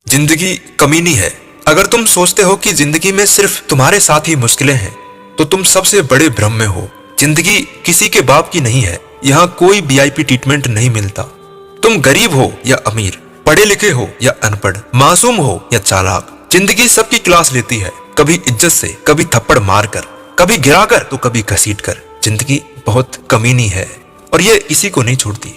जिंदगी कमीनी है। अगर तुम सोचते हो कि जिंदगी में सिर्फ तुम्हारे साथ ही मुश्किलें हैं तो तुम सबसे बड़े भ्रम में हो। जिंदगी किसी के बाप की नहीं है। यहाँ कोई वीआईपी ट्रीटमेंट नहीं मिलता। तुम गरीब हो या अमीर, पढ़े लिखे हो या अनपढ़, मासूम हो या चालाक, जिंदगी सबकी क्लास लेती है। कभी इज्जत से, कभी थप्पड़ मारकर, कभी गिराकर तो कभी घसीटकर। जिंदगी बहुत कमीनी है और ये किसी को नहीं छोड़ती।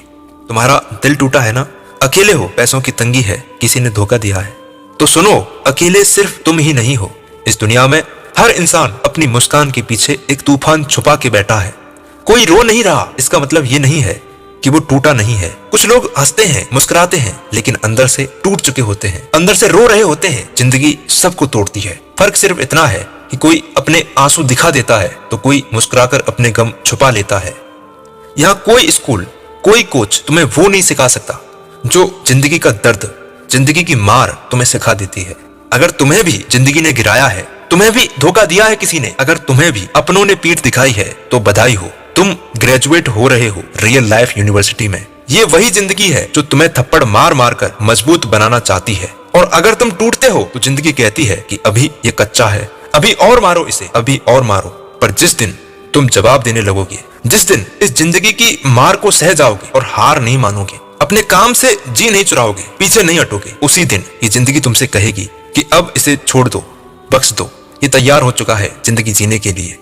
तुम्हारा दिल टूटा है ना, अकेले हो, पैसों की तंगी है, किसी ने धोखा दिया है, तो सुनो, अकेले सिर्फ तुम ही नहीं हो। इस दुनिया में हर इंसान अपनी मुस्कान के पीछे एक तूफान छुपा के बैठा है। कोई रो नहीं रहा, इसका मतलब ये नहीं है कि वो टूटा नहीं है। कुछ लोग हंसते हैं, मुस्कुराते हैं, लेकिन अंदर से टूट चुके होते हैं, अंदर से रो रहे होते हैं। जिंदगी सबको तोड़ती है। फर्क सिर्फ इतना है कि कोई अपने आंसू दिखा देता है तो कोई मुस्कुराकर अपने गम छुपा लेता है। यहाँ कोई स्कूल, कोई कोच तुम्हें वो नहीं सिखा सकता जो जिंदगी का दर्द, जिंदगी की मार तुम्हें सिखा देती है। अगर तुम्हें भी जिंदगी ने गिराया है, तुम्हें भी धोखा दिया है किसी ने, अगर तुम्हें भी अपनों ने पीठ दिखाई है, तो बधाई हो, तुम ग्रेजुएट हो रहे हो रियल लाइफ यूनिवर्सिटी में। ये वही जिंदगी है जो तुम्हें थप्पड़ मार मार कर मजबूत बनाना चाहती है। और अगर तुम टूटते हो तो जिंदगी कहती है कि अभी ये कच्चा है, अभी और मारो इसे, अभी और मारो। पर जिस दिन तुम जवाब देने लगोगे, जिस दिन इस जिंदगी की मार को सह जाओगे और हार नहीं मानोगे, अपने काम से जी नहीं चुराओगे, पीछे नहीं हटोगे, उसी दिन ये जिंदगी तुमसे कहेगी कि अब इसे छोड़ दो, बख्श दो, ये तैयार हो चुका है जिंदगी जीने के लिए।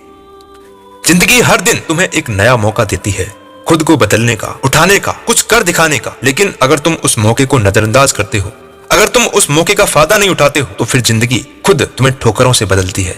जिंदगी हर दिन तुम्हें एक नया मौका देती है, खुद को बदलने का, उठाने का, कुछ कर दिखाने का। लेकिन अगर तुम उस मौके को नजरअंदाज करते हो, अगर तुम उस मौके का फायदा नहीं उठाते हो, तो फिर जिंदगी खुद तुम्हें ठोकरों से बदलती है।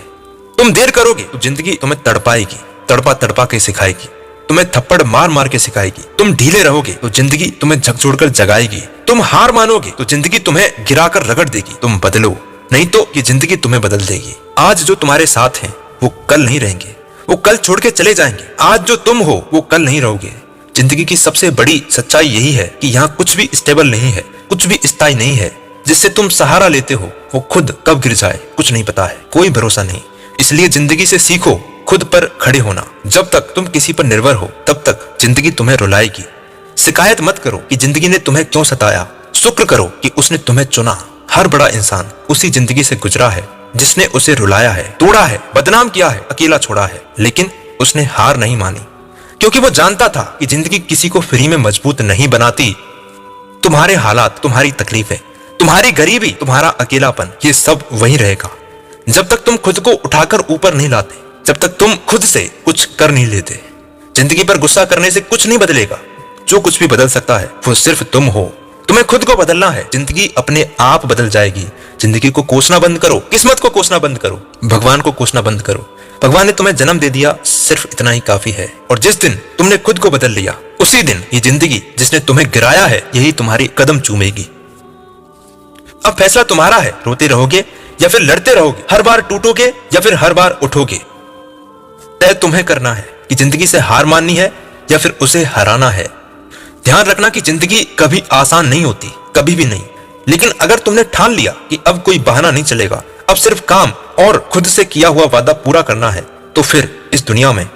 तुम देर करोगे तो जिंदगी तुम्हें तड़पाएगी, तड़पा तड़पा के सिखाएगी, तुम्हें थप्पड़ मार मार के सिखाएगी। तुम ढीले रहोगे तो जिंदगी तुम्हें झकझोरकर जगाएगी। तुम हार मानोगे तो जिंदगी तुम्हें गिराकर रगड़ देगी। तुम बदलो, नहीं तो ये जिंदगी तुम्हें बदल देगी। आज जो तुम्हारे साथ हैं वो कल नहीं रहेंगे, वो कल छोड़ के चले जाएंगे। आज जो तुम हो वो कल नहीं रहोगे। जिंदगी की सबसे बड़ी सच्चाई यही है कि यहाँ कुछ भी स्टेबल नहीं है, कुछ भी स्थायी नहीं है। जिससे तुम सहारा लेते हो वो खुद कब गिर जाए कुछ नहीं पता है, कोई भरोसा नहीं। इसलिए जिंदगी से सीखो खुद पर खड़े होना। जब तक तुम किसी पर निर्भर हो तब तक जिंदगी तुम्हें रुलाएगी। शिकायत मत करो कि जिंदगी ने तुम्हें क्यों सताया, शुक्र करो कि उसने तुम्हें चुना। हर बड़ा इंसान उसी जिंदगी से गुजरा है जिसने उसे रुलाया है, तोड़ा है, बदनाम किया है, अकेला छोड़ा है। लेकिन उसने हार नहीं मानी, क्योंकि वो जानता था कि जिंदगी किसी को फ्री में मजबूत नहीं बनाती। तुम्हारे हालात, तुम्हारी तकलीफें, तुम्हारी गरीबी, तुम्हारा अकेलापन, ये सब वही रहेगा जब तक तुम खुद को उठाकर ऊपर नहीं लाते, जब तक तुम खुद से कुछ कर नहीं लेते। जिंदगी पर गुस्सा करने से कुछ नहीं बदलेगा। जो कुछ भी बदल सकता है वो सिर्फ तुम हो। तुम्हें खुद को बदलना है, जिंदगी अपने आप बदल जाएगी। जिंदगी को कोसना बंद करो, किस्मत को कोसना बंद करो, भगवान को कोसना बंद करो। भगवान ने तुम्हें जन्म दे दिया, सिर्फ इतना ही काफी है। और जिस दिन तुमने खुद को बदल लिया, उसी दिन ये जिंदगी जिसने तुम्हें गिराया है यही तुम्हारी कदम चूमेगी। अब फैसला तुम्हारा है, रोते रहोगे या फिर लड़ते रहोगे, हर बार टूटोगे या फिर हर बार उठोगे। तय तुम्हें करना है कि जिंदगी से हार माननी है या फिर उसे हराना है। ध्यान रखना कि जिंदगी कभी आसान नहीं होती, कभी भी नहीं। लेकिन अगर तुमने ठान लिया कि अब कोई बहाना नहीं चलेगा, अब सिर्फ काम और खुद से किया हुआ वादा पूरा करना है, तो फिर इस दुनिया में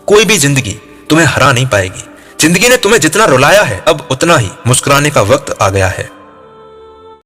कोई भी जिंदगी तुम्हें हरा नहीं पाएगी। जिंदगी ने तुम्हें जितना रुलाया है, अब उतना ही मुस्कुराने का वक्त आ गया है।